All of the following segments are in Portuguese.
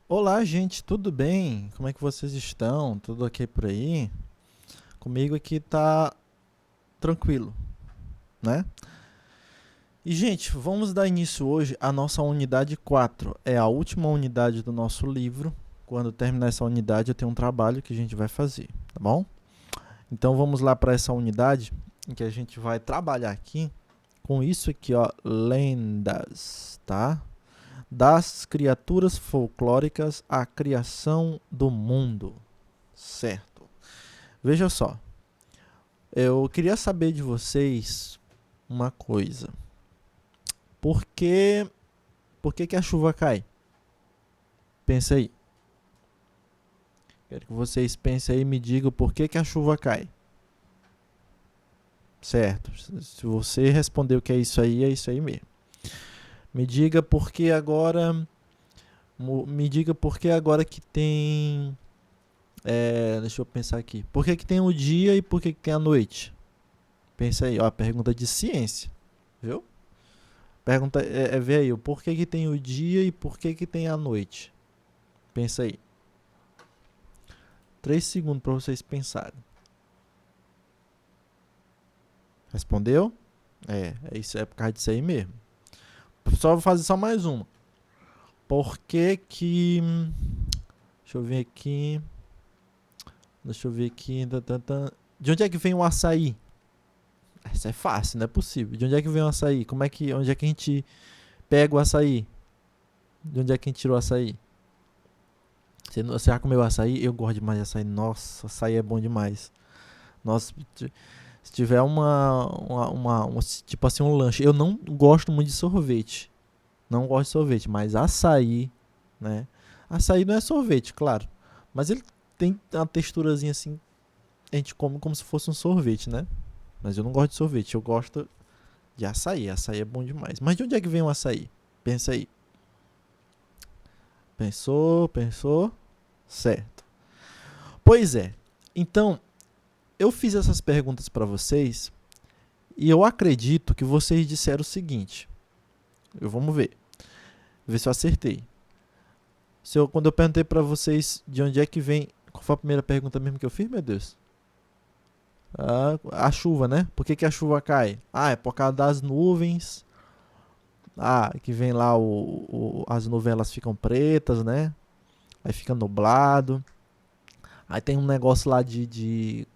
Olá, gente, tudo bem? Como é que vocês estão? Tudo ok por aí? Comigo aqui tá tranquilo, né? E, gente, vamos dar início hoje à nossa unidade 4. É a última unidade do nosso livro. Quando terminar essa unidade, eu tenho um trabalho que a gente vai fazer, tá bom? Então, vamos lá para essa unidade em que a gente vai trabalhar aqui com isso aqui, ó, lendas, tá? Das criaturas folclóricas à criação do mundo, certo? Veja só, eu queria saber de vocês uma coisa. Por que, por que a chuva cai? Pensa aí. Quero que vocês pensem aí e me digam por que a chuva cai. Certo. Se você respondeu que é isso aí mesmo. Me diga por que agora. Me diga por que agora que tem. Deixa eu pensar aqui. Por que tem o dia e por que tem a noite? Pensa aí, ó, pergunta de ciência. Viu? Pergunta ver aí, o porquê que tem o dia e por que tem a noite. Pensa aí. 3 segundos para vocês pensarem. Respondeu? É isso, é por causa disso aí mesmo. Só vou fazer só mais uma. Por que que... Deixa eu ver aqui. Deixa eu ver aqui. De onde é que vem o açaí? Isso é fácil, não é possível. De onde é que vem o açaí? Onde é que a gente pega o açaí? De onde é que a gente tirou o açaí? Você já comeu açaí? Eu gosto demais de açaí. Nossa, açaí é bom demais. Nossa, se tiver tipo assim, um lanche. Eu não gosto muito de sorvete. Não gosto de sorvete, mas açaí, né? Açaí não é sorvete, claro. Mas ele tem uma texturazinha assim. A gente come como se fosse um sorvete, né? Mas eu não gosto de sorvete. Eu gosto de açaí. Açaí é bom demais. Mas de onde é que vem o açaí? Pensa aí. Pensou, pensou. Certo. Pois é. Então, eu fiz essas perguntas para vocês e eu acredito que vocês disseram o seguinte. Vamos ver se eu acertei. Quando eu perguntei para vocês de onde é que vem, qual foi a primeira pergunta mesmo que eu fiz, meu Deus? A chuva, né? Por que a chuva cai? É por causa das nuvens. Que vem lá as nuvens elas ficam pretas, né? Aí fica nublado. Aí tem um negócio lá de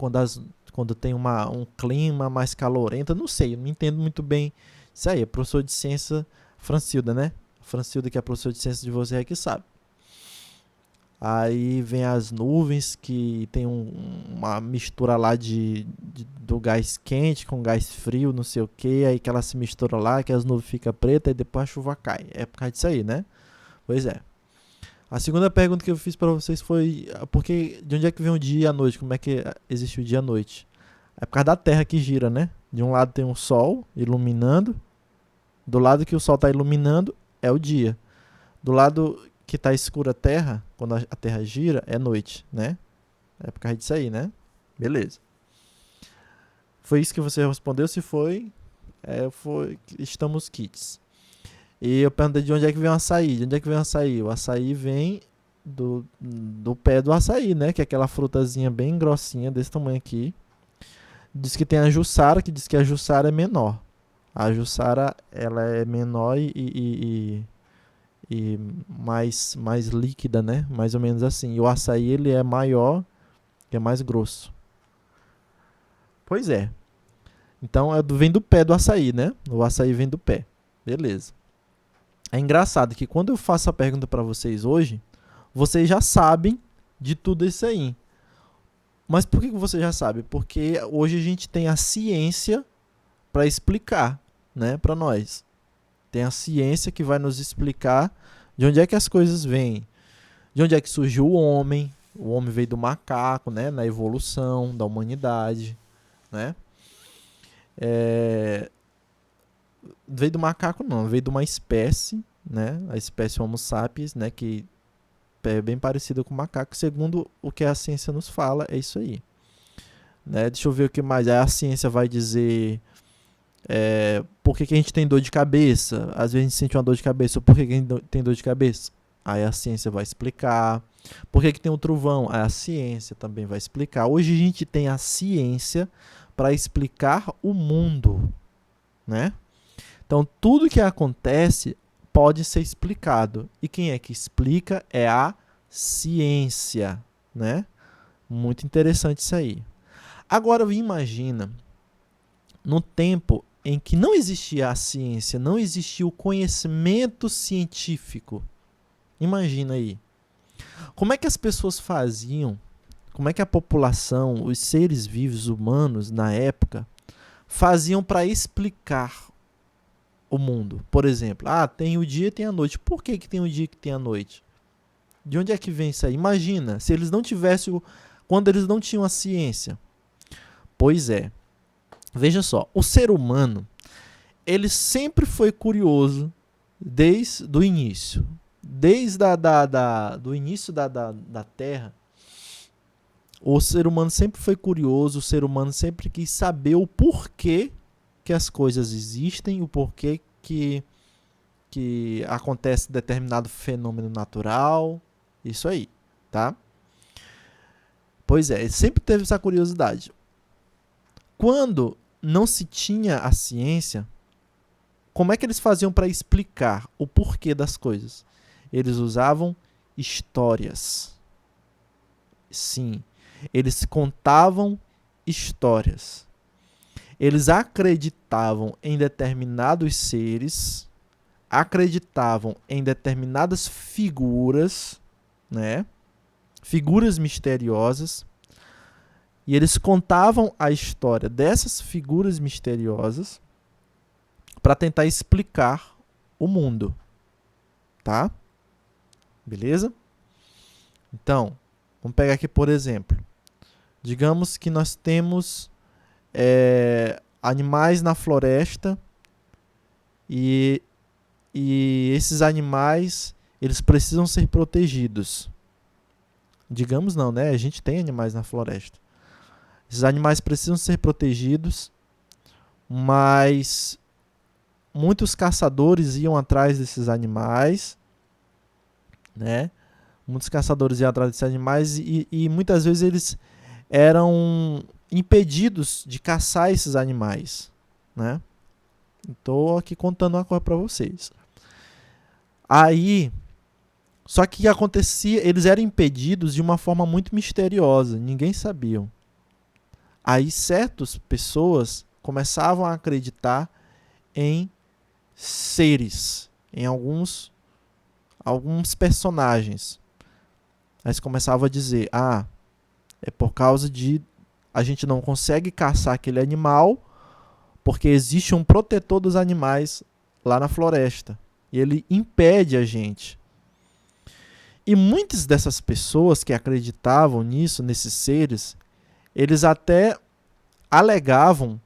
quando tem um clima mais calorento. Eu não sei, eu não entendo muito bem isso aí. É professor de ciência, Francilda, né? Francilda, que é professor de ciência de você, é que sabe. Aí vem as nuvens, que tem uma mistura lá do gás quente com gás frio, não sei o que. Aí que ela se mistura lá, que as nuvens ficam pretas e depois a chuva cai. É por causa disso aí, né? Pois é. A segunda pergunta que eu fiz para vocês foi de onde é que vem o dia e a noite? Como é que existe o dia e a noite? É por causa da Terra que gira, né? De um lado tem um sol iluminando, do lado que o sol está iluminando é o dia. Do lado que está escura a Terra, quando a Terra gira, é noite, né? É por causa disso aí, né? Beleza. Foi isso que você respondeu? Se foi, estamos kits. E eu perguntei de onde é que vem o açaí. De onde é que vem o açaí? O açaí vem do pé do açaí, né? Que é aquela frutazinha bem grossinha, desse tamanho aqui. Diz que tem a Jussara, que diz que a Jussara é menor. A Jussara, ela é menor e mais líquida, né? Mais ou menos assim. E o açaí, ele é maior, que é mais grosso. Pois é. Então, vem do pé do açaí, né? O açaí vem do pé. Beleza. É engraçado que quando eu faço a pergunta para vocês hoje, vocês já sabem de tudo isso aí. Mas por que você já sabe? Porque hoje a gente tem a ciência para explicar, né, para nós. Tem a ciência que vai nos explicar de onde é que as coisas vêm, de onde é que surgiu o homem. O homem veio do macaco, né, na evolução da humanidade, né? Veio do macaco não, veio de uma espécie, né, a espécie Homo sapiens, né, que é bem parecida com o macaco. Segundo o que a ciência nos fala, é isso aí. Né? Deixa eu ver o que mais. Aí a ciência vai dizer por que a gente tem dor de cabeça. Às vezes a gente sente uma dor de cabeça. Por que a gente tem dor de cabeça? Aí a ciência vai explicar. Por que tem um trovão? Aí a ciência também vai explicar. Hoje a gente tem a ciência para explicar o mundo, né? Então, tudo que acontece pode ser explicado. E quem é que explica é a ciência, né? Muito interessante isso aí. Agora, imagina, no tempo em que não existia a ciência, não existia o conhecimento científico. Imagina aí. Como é que as pessoas faziam, como é que a população, os seres vivos humanos na época, faziam para explicar o mundo? Por exemplo, tem o dia e tem a noite. Por que tem o dia e que tem a noite? De onde é que vem isso aí? Imagina, se eles não tivessem, quando eles não tinham a ciência. Pois é. Veja só, o ser humano, ele sempre foi curioso desde o início. Desde do início da Terra, o ser humano sempre foi curioso, o ser humano sempre quis saber o porquê que as coisas existem, o porquê que acontece determinado fenômeno natural, isso aí, tá? Pois é, ele sempre teve essa curiosidade. Quando não se tinha a ciência, como é que eles faziam para explicar o porquê das coisas? Eles usavam histórias. Sim, eles contavam histórias. Eles acreditavam em determinados seres, acreditavam em determinadas figuras, né? Figuras misteriosas. E eles contavam a história dessas figuras misteriosas para tentar explicar o mundo, tá? Beleza? Então, vamos pegar aqui por exemplo. Digamos que nós temos animais na floresta e esses animais, eles precisam ser protegidos. Digamos não, né? A gente tem animais na floresta. Esses animais precisam ser protegidos, mas muitos caçadores iam atrás desses animais, né? Muitos caçadores iam atrás desses animais e muitas vezes eles eram impedidos de caçar esses animais, né? Estou aqui contando uma coisa para vocês. Aí, só que acontecia, eles eram impedidos de uma forma muito misteriosa, ninguém sabia. Aí certas pessoas começavam a acreditar em seres, em alguns personagens. Aí eles começavam a dizer, é por causa de a gente não consegue caçar aquele animal porque existe um protetor dos animais lá na floresta. E ele impede a gente. E muitas dessas pessoas que acreditavam nisso, nesses seres, eles até alegavam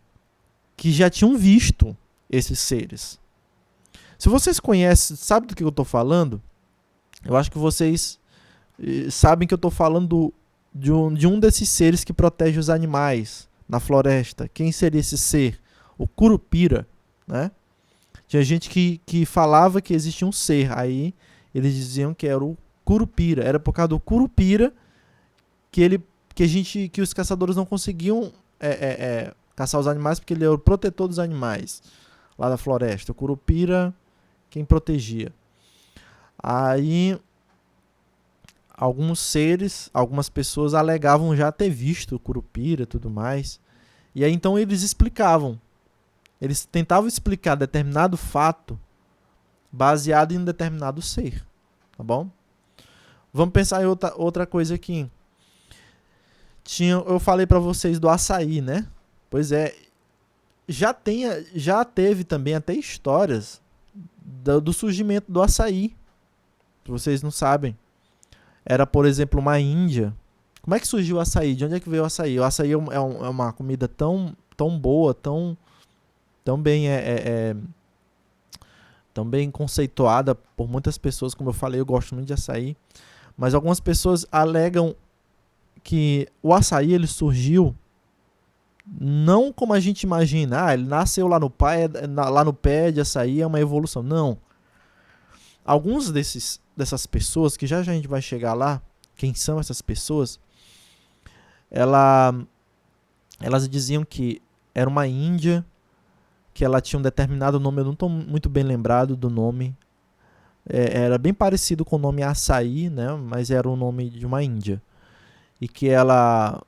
que já tinham visto esses seres. Se vocês conhecem, sabem do que eu estou falando? Eu acho que vocês sabem que eu estou falando de um desses seres que protege os animais na floresta. Quem seria esse ser? O Curupira, né? Tinha gente que falava que existia um ser, aí eles diziam que era o Curupira. Era por causa do Curupira que os caçadores não conseguiam caçar os animais, porque ele era o protetor dos animais lá da floresta. O Curupira, quem protegia. Aí alguns seres, algumas pessoas alegavam já ter visto o Curupira e tudo mais. E aí então eles explicavam. Eles tentavam explicar determinado fato baseado em um determinado ser. Tá bom? Vamos pensar em outra coisa aqui. Eu falei para vocês do açaí, né? Pois é. Já teve também até histórias do surgimento do açaí. Vocês não sabem. Era, por exemplo, uma Índia. Como é que surgiu o açaí? De onde é que veio o açaí? O açaí é uma comida tão boa, tão bem tão bem conceituada por muitas pessoas. Como eu falei, eu gosto muito de açaí. Mas algumas pessoas alegam que o açaí ele surgiu não como a gente imagina. Ele nasceu lá no pé de açaí, é uma evolução. Não. alguns dessas pessoas, que já a gente vai chegar lá, quem são essas pessoas, elas diziam que era uma índia, que ela tinha um determinado nome, eu não estou muito bem lembrado do nome, era bem parecido com o nome Açaí, né? Mas era o nome de uma índia. E que ela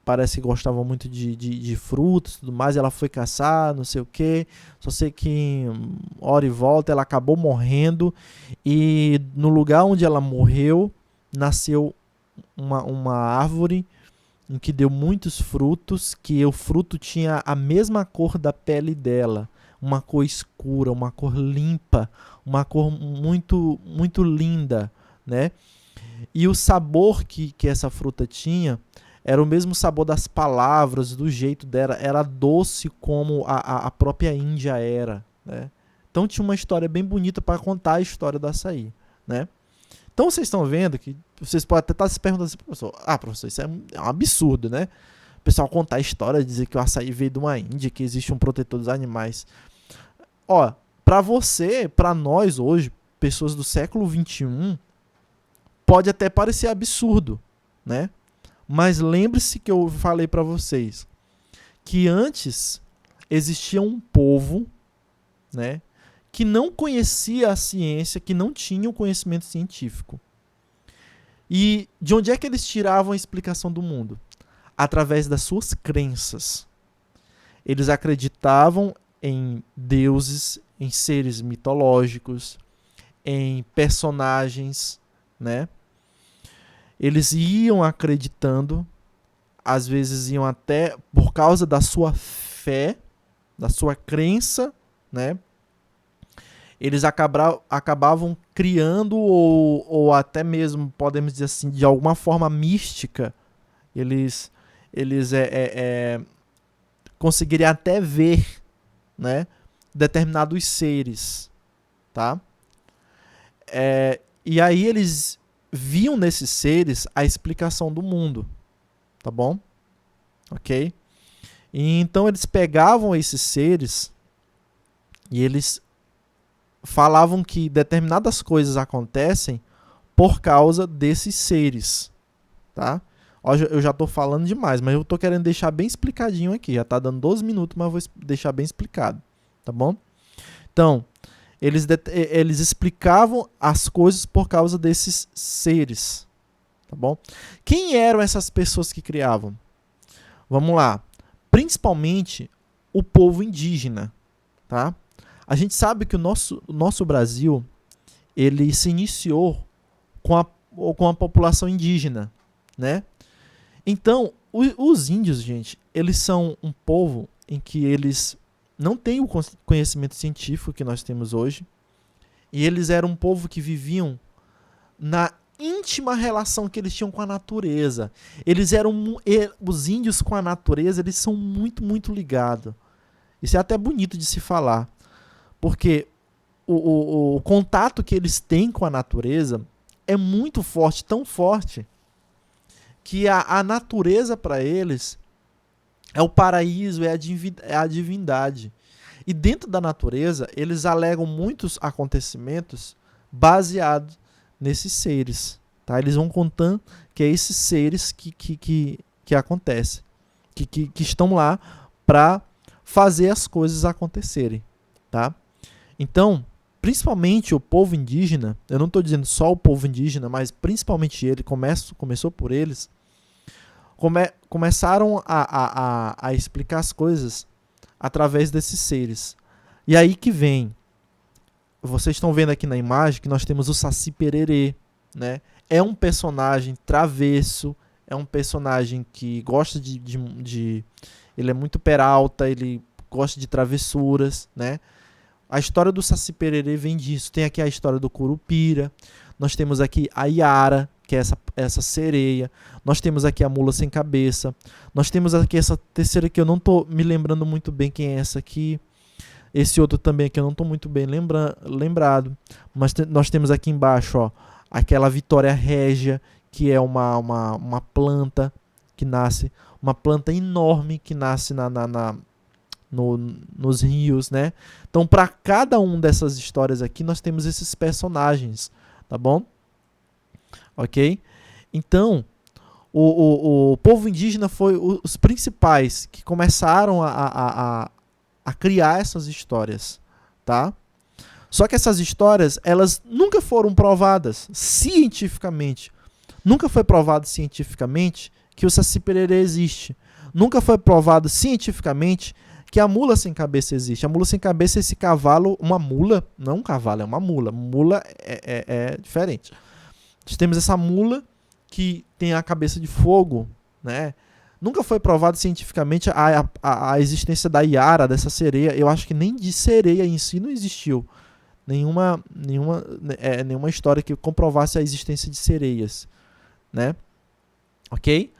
parece que gostava muito de frutos e tudo mais, ela foi caçar, não sei o que, só sei que hora e volta ela acabou morrendo, e no lugar onde ela morreu, nasceu uma árvore em que deu muitos frutos, que o fruto tinha a mesma cor da pele dela, uma cor escura, uma cor limpa, uma cor muito, muito linda, né? E o sabor que essa fruta tinha era o mesmo sabor das palavras, do jeito dela, era doce como a própria Índia era, né? Então tinha uma história bem bonita para contar a história do açaí, né? Então vocês estão vendo que vocês podem até estar se perguntando assim, professor, isso é um absurdo, né? O pessoal contar a história, dizer que o açaí veio de uma Índia, que existe um protetor dos animais. Ó, para você, para nós hoje, pessoas do século XXI, pode até parecer absurdo, né? Mas lembre-se que eu falei para vocês que antes existia um povo, né, que não conhecia a ciência, que não tinha o conhecimento científico. E de onde é que eles tiravam a explicação do mundo? Através das suas crenças. Eles acreditavam em deuses, em seres mitológicos, em personagens, né? Eles iam acreditando, às vezes iam até por causa da sua fé, da sua crença, né? Eles acabavam criando ou até mesmo, podemos dizer assim, de alguma forma mística, eles conseguiriam até ver, né, determinados seres, tá? E aí eles viam nesses seres a explicação do mundo, tá bom? Ok? E então eles pegavam esses seres e eles falavam que determinadas coisas acontecem por causa desses seres, tá? Eu já estou falando demais, mas eu estou querendo deixar bem explicadinho aqui. Já está dando 12 minutos, mas eu vou deixar bem explicado, tá bom? Então, eles explicavam as coisas por causa desses seres, tá bom? Quem eram essas pessoas que criavam? Vamos lá. Principalmente o povo indígena, tá? A gente sabe que o nosso Brasil, ele se iniciou com a população indígena, né? Então, os índios, gente, eles são um povo em que eles não têm o conhecimento científico que nós temos hoje, e eles eram um povo que viviam na íntima relação que eles tinham com a natureza. Os índios com a natureza, eles são muito, muito ligados. Isso é até bonito de se falar, porque o contato que eles têm com a natureza é muito forte, tão forte, que a natureza para eles é o paraíso, é a divindade. E dentro da natureza, eles alegam muitos acontecimentos baseados nesses seres. Tá? Eles vão contando que é esses seres que acontecem, que estão lá para fazer as coisas acontecerem. Tá? Então, principalmente o povo indígena, eu não estou dizendo só o povo indígena, mas principalmente ele, começou por eles, começaram a explicar as coisas através desses seres. E aí que vem, vocês estão vendo aqui na imagem que nós temos o Saci Pererê, né? É um personagem travesso, é um personagem que gosta ele é muito peralta, ele gosta de travessuras, né? A história do Saci Pererê vem disso. Tem aqui a história do Curupira, nós temos aqui a Iara, que é essa sereia. Nós temos aqui a mula sem cabeça. Nós temos aqui essa terceira que eu não estou me lembrando muito bem quem é essa aqui. Esse outro também que eu não estou muito bem lembrado. Mas nós temos aqui embaixo, ó, aquela Vitória Régia, que é uma planta que nasce, uma planta enorme que nasce nos rios, né? Então, para cada uma dessas histórias aqui, nós temos esses personagens, tá bom? Ok? Então, o povo indígena foi os principais que começaram a criar essas histórias, tá? Só que essas histórias, elas nunca foram provadas cientificamente. Nunca foi provado cientificamente que o Saci Pererê existe. Nunca foi provado cientificamente que a mula sem cabeça existe. A mula sem cabeça é esse cavalo, uma mula, não um cavalo, é uma mula. Mula é diferente. Nós temos essa mula que tem a cabeça de fogo, né? Nunca foi provado cientificamente a existência da Iara, dessa sereia. Eu acho que nem de sereia em si não existiu nenhuma história que comprovasse a existência de sereias, né? Ok?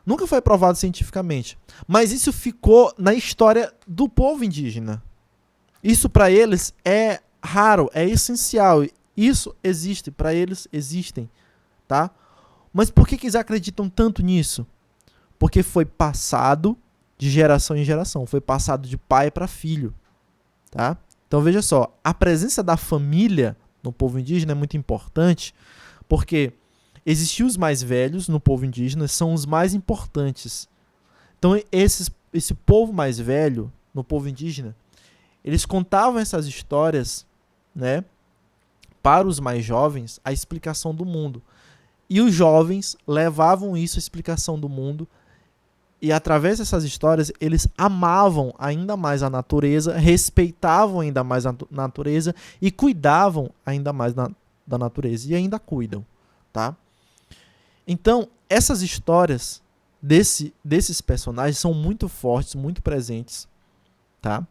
Nunca foi provado cientificamente. Mas isso ficou na história do povo indígena. Isso para eles é raro, é essencial. Isso existe, para eles existem, tá? Mas por que eles acreditam tanto nisso? Porque foi passado de geração em geração, foi passado de pai para filho, tá? Então veja só, a presença da família no povo indígena é muito importante, porque existiam os mais velhos no povo indígena, são os mais importantes. Então esse povo mais velho no povo indígena, eles contavam essas histórias, né, para os mais jovens, a explicação do mundo. E os jovens levavam isso, a explicação do mundo, e através dessas histórias, eles amavam ainda mais a natureza, respeitavam ainda mais a natureza e cuidavam ainda mais da natureza. E ainda cuidam, tá? Então, essas histórias desses personagens são muito fortes, muito presentes, tá?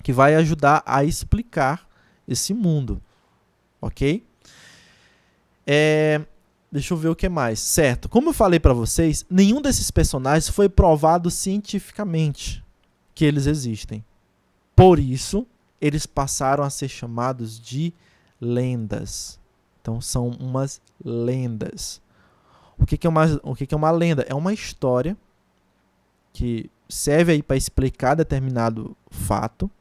Que vai ajudar a explicar esse mundo, ok? Deixa eu ver o que mais. Certo, como eu falei para vocês, nenhum desses personagens foi provado cientificamente que eles existem. Por isso, eles passaram a ser chamados de lendas. Então, são umas lendas. O que é uma lenda? É uma história que serve aí para explicar determinado fato,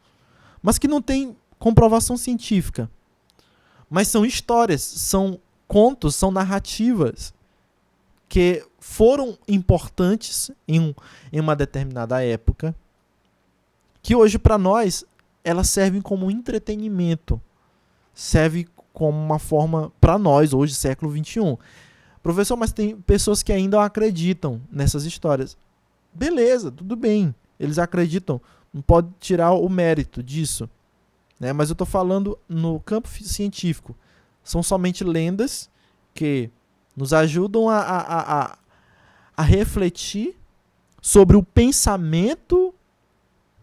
mas que não tem comprovação científica. Mas são histórias, são contos, são narrativas que foram importantes em uma determinada época, que hoje para nós elas servem como entretenimento, serve como uma forma para nós hoje, século XXI. Professor, mas tem pessoas que ainda acreditam nessas histórias. Beleza, tudo bem, eles acreditam, não pode tirar o mérito disso, né? Mas eu estou falando no campo científico. São somente lendas que nos ajudam a refletir sobre o pensamento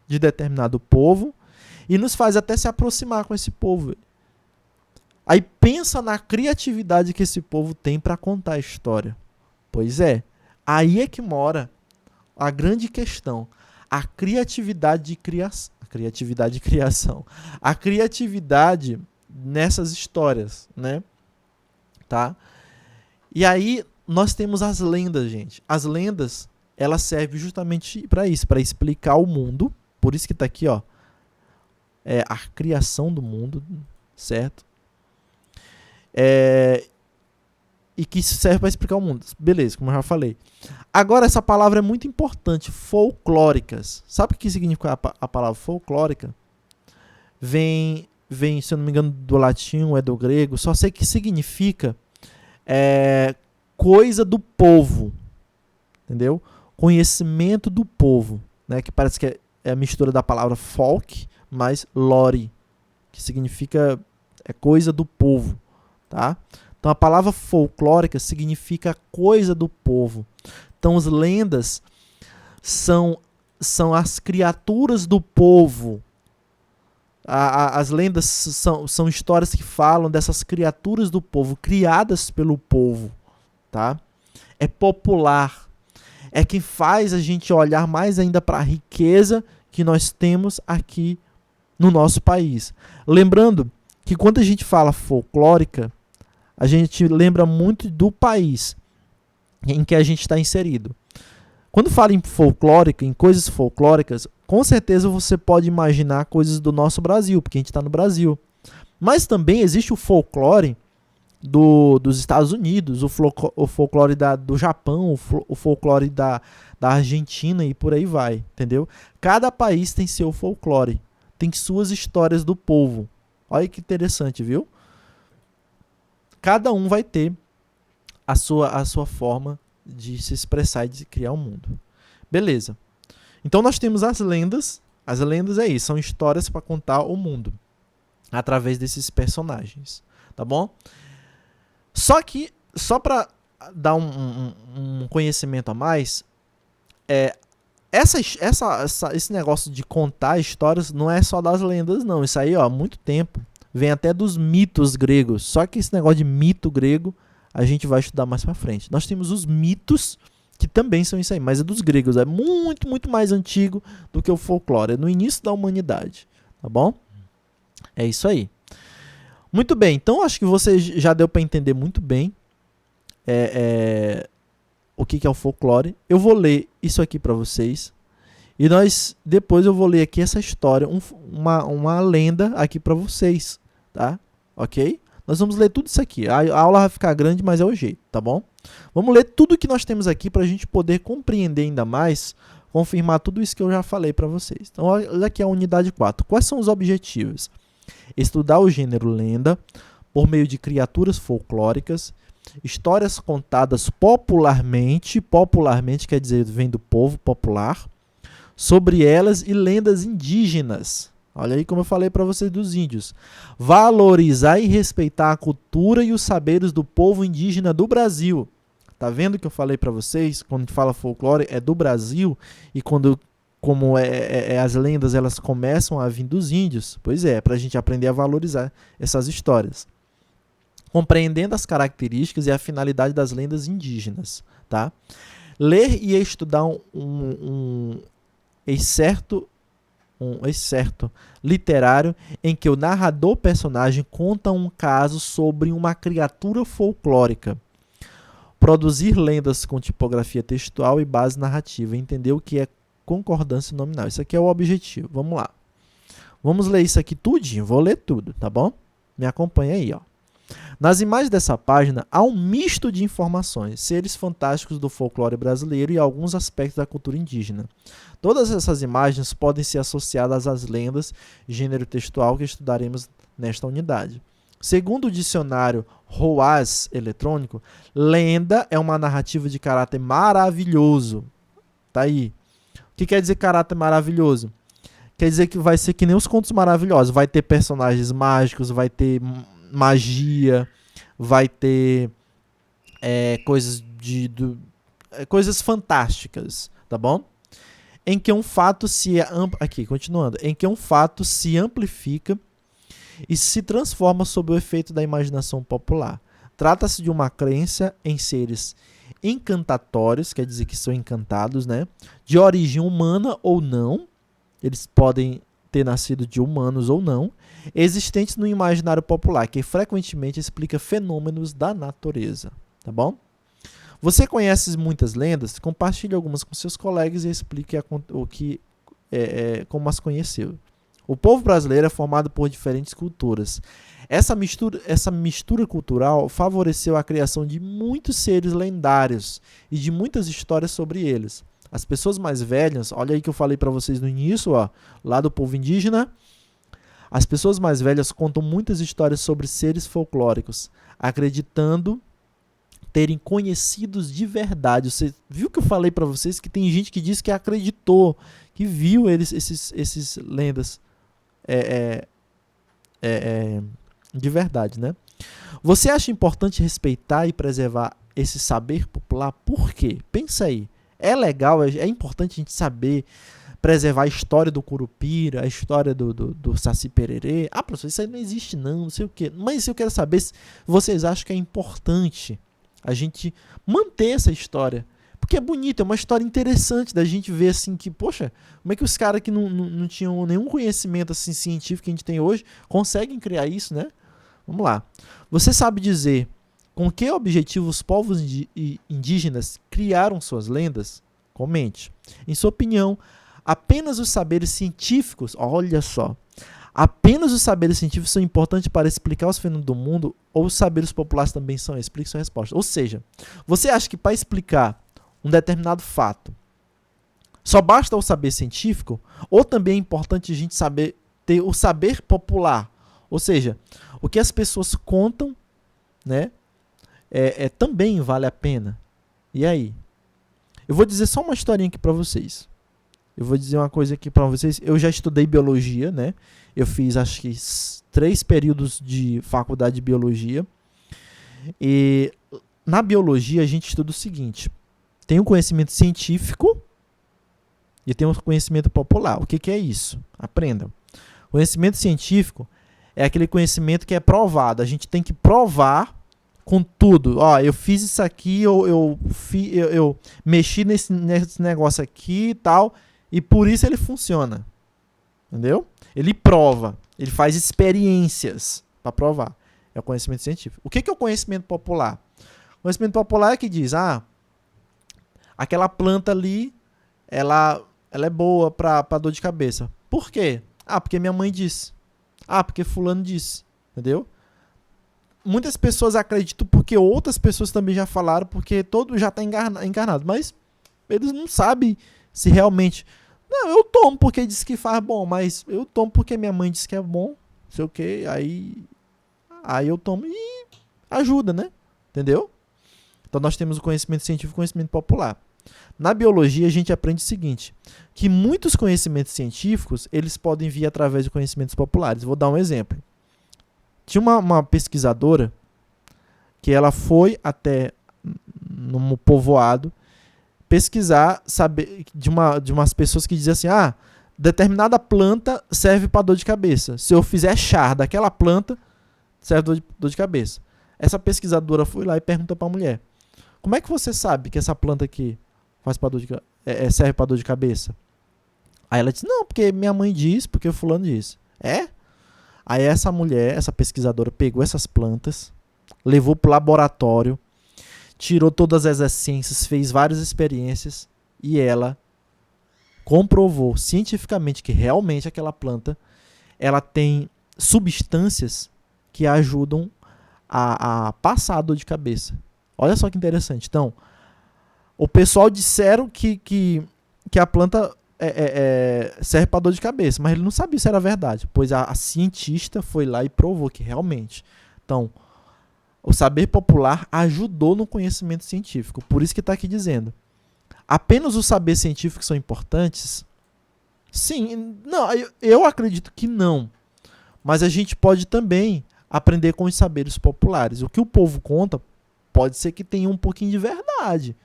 de determinado povo e nos faz até se aproximar com esse povo. Aí pensa na criatividade que esse povo tem para contar a história. Pois é, aí é que mora a grande questão. A criatividade de criação. A criatividade nessas histórias, né? Tá? E aí nós temos as lendas, gente. As lendas, elas servem justamente para isso, para explicar o mundo. Por isso que está aqui, ó, a criação do mundo, certo? E que serve para explicar o mundo. Beleza, como eu já falei. Agora, essa palavra é muito importante, folclóricas. Sabe o que significa a palavra folclórica? Vem, se eu não me engano, do latim ou é do grego, só sei que significa coisa do povo, entendeu? Conhecimento do povo, né? Que parece que é a mistura da palavra folk mais lore, que significa coisa do povo, tá? Então a palavra folclórica significa coisa do povo. Então as lendas são as criaturas do povo. As lendas são histórias que falam dessas criaturas do povo, criadas pelo povo, tá? É popular. É quem faz a gente olhar mais ainda para a riqueza que nós temos aqui no nosso país. Lembrando que quando a gente fala folclórica, a gente lembra muito do país em que a gente está inserido. Quando fala em folclórica, em coisas folclóricas, com certeza você pode imaginar coisas do nosso Brasil, porque a gente está no Brasil. Mas também existe o folclore dos Estados Unidos, o folclore do Japão, o folclore da Argentina e por aí vai, entendeu? Cada país tem seu folclore, tem suas histórias do povo. Olha que interessante, viu? Cada um vai ter a sua forma de se expressar e de criar um mundo. Beleza. Então nós temos as lendas. As lendas é isso, são histórias para contar o mundo através desses personagens, tá bom? Só que, só para dar um conhecimento a mais, esse negócio de contar histórias não é só das lendas, não. Isso aí, ó, há muito tempo vem até dos mitos gregos. Só que esse negócio de mito grego a gente vai estudar mais para frente. Nós temos os mitos, que também são isso aí, mas é dos gregos. É muito, muito mais antigo do que o folclore. É no início da humanidade, tá bom? É isso aí. Muito bem, então acho que você já deu para entender muito bem o que é o folclore. Eu vou ler isso aqui para vocês e depois eu vou ler aqui essa história, uma lenda aqui para vocês, tá? Ok? Nós vamos ler tudo isso aqui. A aula vai ficar grande, mas é o jeito, tá bom? Vamos ler tudo que nós temos aqui para a gente poder compreender ainda mais, confirmar tudo isso que eu já falei para vocês. Então, olha aqui a unidade 4. Quais são os objetivos? Estudar o gênero lenda por meio de criaturas folclóricas, histórias contadas popularmente quer dizer, vem do povo popular, sobre elas e lendas indígenas. Olha aí como eu falei para vocês dos índios. Valorizar e respeitar a cultura e os saberes do povo indígena do Brasil. Tá vendo que eu falei para vocês? Quando a gente fala folclore é do Brasil e como as lendas elas começam a vir dos índios, pois é, para a gente aprender a valorizar essas histórias. Compreendendo as características e a finalidade das lendas indígenas. Tá? Ler e estudar um excerto literário em que o narrador personagem conta um caso sobre uma criatura folclórica. Produzir lendas com tipografia textual e base narrativa. Entender o que é concordância nominal. Isso aqui é o objetivo. Vamos lá. Vamos ler isso aqui tudinho. Vou ler tudo, tá bom? Me acompanha aí, ó. Nas imagens dessa página, há um misto de informações, seres fantásticos do folclore brasileiro e alguns aspectos da cultura indígena. Todas essas imagens podem ser associadas às lendas, gênero textual que estudaremos nesta unidade. Segundo o dicionário ROAS eletrônico, lenda é uma narrativa de caráter maravilhoso. Tá aí. O que quer dizer caráter maravilhoso? Quer dizer que vai ser que nem os contos maravilhosos. Vai ter personagens mágicos, vai ter magia, vai ter coisas fantásticas, tá bom? Em que um fato em que um fato se amplifica e se transforma sob o efeito da imaginação popular. Trata-se de uma crença em seres encantatórios, quer dizer que são encantados, né? De origem humana ou não, eles podem ter nascido de humanos ou não, existentes no imaginário popular, que frequentemente explica fenômenos da natureza, tá bom? Você conhece muitas lendas? Compartilhe algumas com seus colegas e explique como as conheceu. O povo brasileiro é formado por diferentes culturas. Essa mistura cultural favoreceu a criação de muitos seres lendários e de muitas histórias sobre eles. As pessoas mais velhas, olha aí que eu falei para vocês no início, ó, lá do povo indígena, as pessoas mais velhas contam muitas histórias sobre seres folclóricos, acreditando terem conhecidos de verdade. Você viu que eu falei para vocês que tem gente que diz que acreditou, que viu esses lendas de verdade, né? Você acha importante respeitar e preservar esse saber popular? Por quê? Pensa aí. É legal, é importante a gente saber preservar a história do Curupira, a história do Saci Pererê. Ah, professor, isso aí não existe não sei o quê. Mas eu quero saber se vocês acham que é importante a gente manter essa história. Porque é bonito, é uma história interessante da gente ver assim que, poxa, como é que os caras que não tinham nenhum conhecimento assim, científico que a gente tem hoje conseguem criar isso, né? Vamos lá. Você sabe dizer com que objetivo os povos indígenas criaram suas lendas? Comente. Em sua opinião, apenas os saberes científicos, olha só, apenas os saberes científicos são importantes para explicar os fenômenos do mundo ou os saberes populares também são? Explique sua resposta. Ou seja, você acha que para explicar um determinado fato só basta o saber científico ou também é importante a gente saber ter o saber popular? Ou seja, o que as pessoas contam, né, também vale a pena. E aí? Eu vou dizer só uma historinha aqui para vocês. Eu vou dizer uma coisa aqui para vocês. Eu já estudei biologia, né? Eu fiz acho que 3 períodos de faculdade de biologia. E na biologia a gente estuda o seguinte: tem o conhecimento científico e tem o conhecimento popular. O que é isso? Aprendam. O conhecimento científico é aquele conhecimento que é provado. A gente tem que provar com tudo. Ó, eu fiz isso aqui, eu mexi nesse negócio aqui e tal, e por isso ele funciona. Entendeu? Ele prova, ele faz experiências para provar. É o conhecimento científico. O que é o conhecimento popular? O conhecimento popular é que diz, aquela planta ali, ela é boa para dor de cabeça. Por quê? Porque minha mãe disse. Porque fulano disse. Entendeu? Muitas pessoas acreditam porque outras pessoas também já falaram, porque todo já está encarnado. Mas eles não sabem se realmente... Não, eu tomo porque disse que faz bom, mas eu tomo porque minha mãe disse que é bom, não sei o que, aí eu tomo e ajuda, né? Entendeu? Então nós temos o conhecimento científico e o conhecimento popular. Na biologia a gente aprende o seguinte, que muitos conhecimentos científicos, eles podem vir através de conhecimentos populares. Vou dar um exemplo. Tinha uma pesquisadora que ela foi até num povoado pesquisar, saber de umas pessoas que diziam assim, determinada planta serve para dor de cabeça. Se eu fizer chá daquela planta, serve dor de cabeça. Essa pesquisadora foi lá e perguntou para a mulher, como é que você sabe que essa planta aqui faz serve para dor de cabeça? Aí ela disse, não, porque minha mãe diz, porque o fulano disse. Aí essa pesquisadora pegou essas plantas, levou para o laboratório, tirou todas as essências, fez várias experiências e ela comprovou cientificamente que realmente aquela planta ela tem substâncias que ajudam a passar a dor de cabeça. Olha só que interessante. Então, o pessoal disseram que a planta serve para dor de cabeça, mas ele não sabia se era verdade, pois a cientista foi lá e provou que realmente. Então, o saber popular ajudou no conhecimento científico. Por isso que está aqui dizendo. Apenas os saberes científicos são importantes? Sim. Não, eu acredito que não. Mas a gente pode também aprender com os saberes populares. O que o povo conta pode ser que tenha um pouquinho de verdade.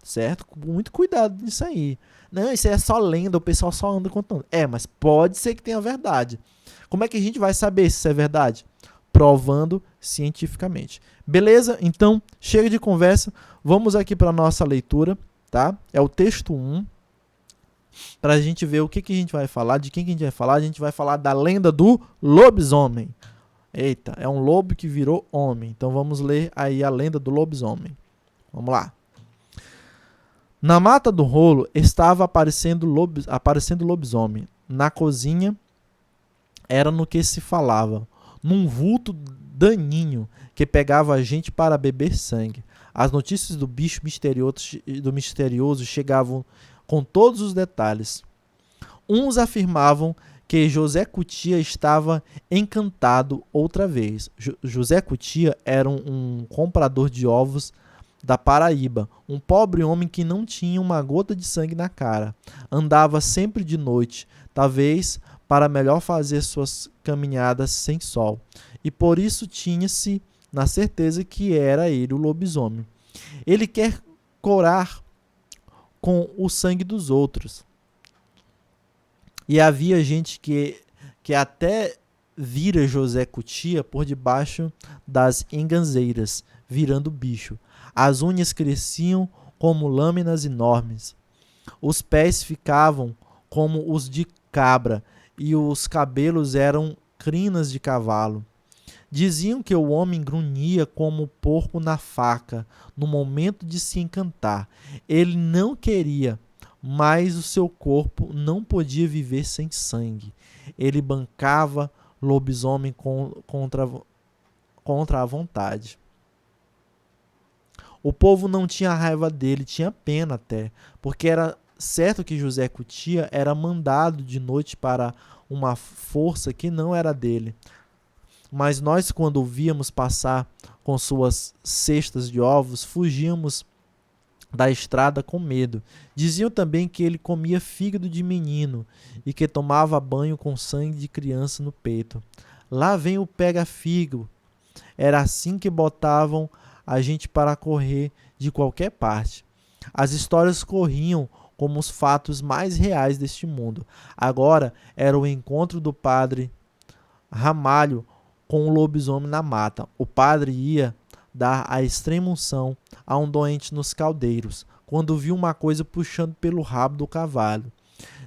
Certo? Com muito cuidado nisso aí. Não, isso é só lenda, o pessoal só anda contando. Mas pode ser que tenha verdade. Como é que a gente vai saber se isso é verdade? Provando cientificamente. Beleza? Então, chega de conversa. Vamos aqui para a nossa leitura, tá? É o texto 1. Para a gente ver o que a gente vai falar, de quem que a gente vai falar. A gente vai falar da lenda do lobisomem. Eita, é um lobo que virou homem. Então, vamos ler aí a lenda do lobisomem. Vamos lá. Na mata do rolo estava aparecendo lobisomem. Na cozinha era no que se falava. Num vulto daninho que pegava a gente para beber sangue. As notícias do bicho misterioso chegavam com todos os detalhes. Uns afirmavam que José Cutia estava encantado outra vez. José Cutia era um comprador de ovos da Paraíba, um pobre homem que não tinha uma gota de sangue na cara. Andava sempre de noite, talvez para melhor fazer suas caminhadas sem sol. E por isso tinha-se na certeza que era ele o lobisomem. Ele quer corar com o sangue dos outros. E havia gente que até vira José Cutia por debaixo das enganzeiras, virando bicho. As unhas cresciam como lâminas enormes. Os pés ficavam como os de cabra e os cabelos eram crinas de cavalo. Diziam que o homem grunhia como o porco na faca, no momento de se encantar. Ele não queria mas o seu corpo não podia viver sem sangue. Ele bancava lobisomem contra a vontade. O povo não tinha raiva dele, tinha pena até, porque era certo que José Cutia era mandado de noite para uma força que não era dele. Mas nós, quando o víamos passar com suas cestas de ovos, fugíamos da estrada com medo. Diziam também que ele comia fígado de menino e que tomava banho com sangue de criança no peito. Lá vem o pega-figo. Era assim que botavam a gente para correr de qualquer parte. As histórias corriam como os fatos mais reais deste mundo. Agora era o encontro do padre Ramalho com o lobisomem na mata. O padre ia dar a extrema-unção a um doente nos caldeiros, quando viu uma coisa puxando pelo rabo do cavalo.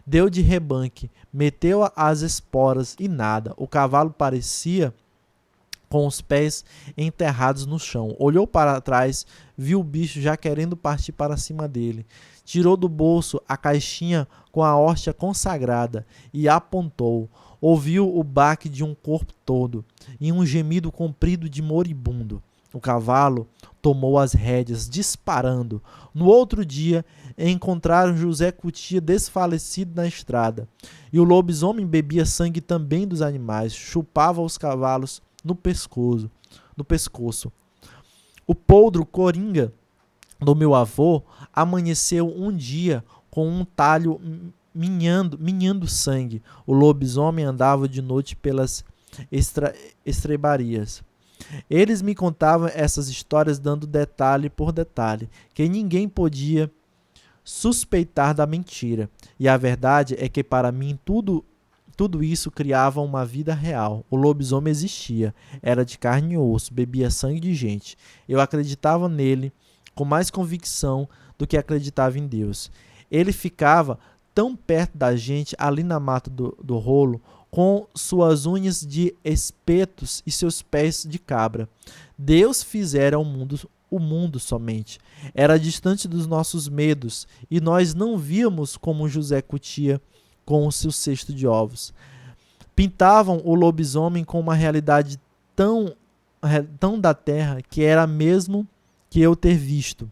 Deu de rebanque, meteu as esporas e nada. O cavalo parecia com os pés enterrados no chão. Olhou para trás, viu o bicho já querendo partir para cima dele. Tirou do bolso a caixinha com a hóstia consagrada e apontou. Ouviu o baque de um corpo todo e um gemido comprido de moribundo. O cavalo tomou as rédeas, disparando. No outro dia, encontraram José Cutia desfalecido na estrada. E o lobisomem bebia sangue também dos animais, chupava os cavalos no pescoço. O podro coringa do meu avô amanheceu um dia com um talho minhando sangue. O lobisomem andava de noite pelas estrebarias. Eles me contavam essas histórias dando detalhe por detalhe, que ninguém podia suspeitar da mentira. E a verdade é que para mim tudo isso criava uma vida real. O lobisomem existia, era de carne e osso, bebia sangue de gente. Eu acreditava nele com mais convicção do que acreditava em Deus. Ele ficava tão perto da gente ali na mata do rolo, com suas unhas de espetos e seus pés de cabra. Deus fizera o mundo somente. Era distante dos nossos medos, e nós não víamos como José Cutia com o seu cesto de ovos. Pintavam o lobisomem com uma realidade tão da terra que era mesmo que eu ter visto.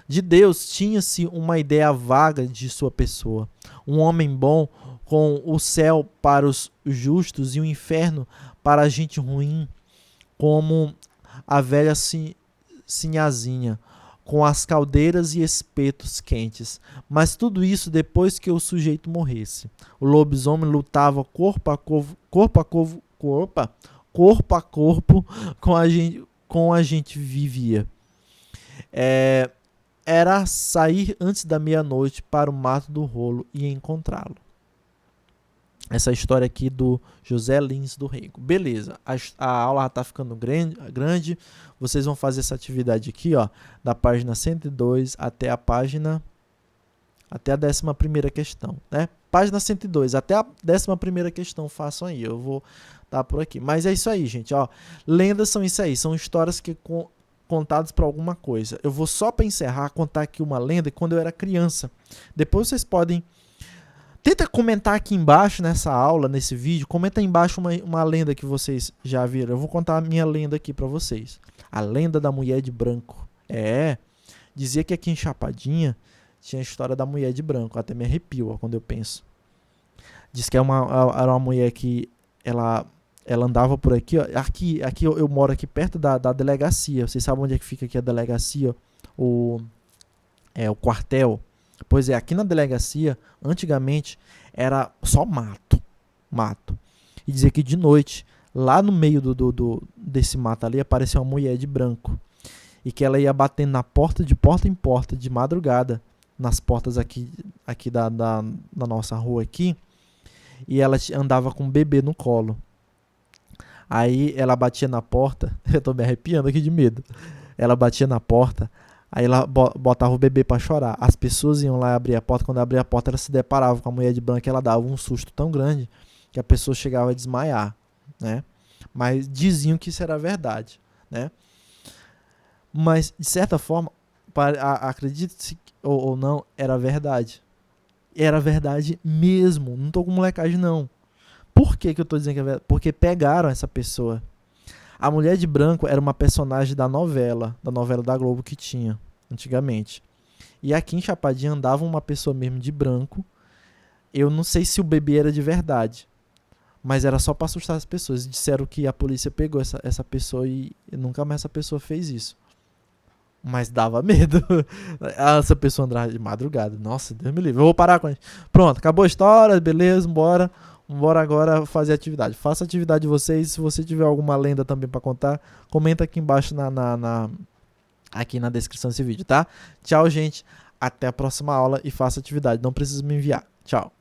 De Deus tinha-se uma ideia vaga de sua pessoa. Um homem bom, com o céu para os justos e o inferno para a gente ruim, como a velha sinhazinha, com as caldeiras e espetos quentes. Mas tudo isso depois que o sujeito morresse. O lobisomem lutava corpo a corpo com a gente vivia. Era sair antes da meia-noite para o mato do rolo e encontrá-lo. Essa história aqui do José Lins do Rego. Beleza, a aula já está ficando grande. Vocês vão fazer essa atividade aqui, ó, da página 102 até a 11ª questão, né? Página 102 até a 11ª questão, façam aí, eu vou dar por aqui. Mas é isso aí, gente, ó. Lendas são isso aí, são histórias que contadas para alguma coisa. Eu vou só para encerrar contar aqui uma lenda quando eu era criança. Depois vocês podem tenta comentar aqui embaixo nessa aula, nesse vídeo, comenta aí embaixo uma lenda que vocês já viram. Eu vou contar a minha lenda aqui para vocês. A lenda da mulher de branco. Dizia que aqui em Chapadinha tinha a história da mulher de branco. Até me arrepio quando eu penso. Diz que era uma mulher que ela andava por aqui, ó. Aqui eu moro aqui perto da delegacia. Vocês sabem onde é que fica aqui a delegacia? O quartel. Pois é, aqui na delegacia, antigamente, era só mato. E dizia que de noite, lá no meio desse mato ali, apareceu uma mulher de branco. E que ela ia batendo na porta em porta, de madrugada, nas portas aqui da nossa rua aqui. E ela andava com um bebê no colo. Aí ela batia na porta, eu tô me arrepiando aqui de medo. Ela batia na porta, aí ela botava o bebê para chorar. As pessoas iam lá abrir a porta. Quando abria a porta, ela se deparava com a mulher de branco. Ela dava um susto tão grande que a pessoa chegava a desmaiar, né? Mas diziam que isso era verdade, né? Mas, de certa forma, acredite-se ou não, era verdade. Era verdade mesmo. Não tô com molecagem, não. Por que eu tô dizendo que é verdade? Porque pegaram essa pessoa. A mulher de branco era uma personagem da novela da Globo que tinha, antigamente. E aqui em Chapadinha andava uma pessoa mesmo de branco. Eu não sei se o bebê era de verdade, mas era só pra assustar as pessoas. Disseram que a polícia pegou essa pessoa e nunca mais essa pessoa fez isso. Mas dava medo. Essa pessoa andava de madrugada. Nossa, Deus me livre. Eu vou parar com isso. Pronto, acabou a história, beleza, bora. Bora agora fazer atividade. Faça a atividade de vocês. Se você tiver alguma lenda também pra contar, comenta aqui embaixo aqui na descrição desse vídeo, tá? Tchau, gente. Até a próxima aula e faça atividade. Não precisa me enviar. Tchau.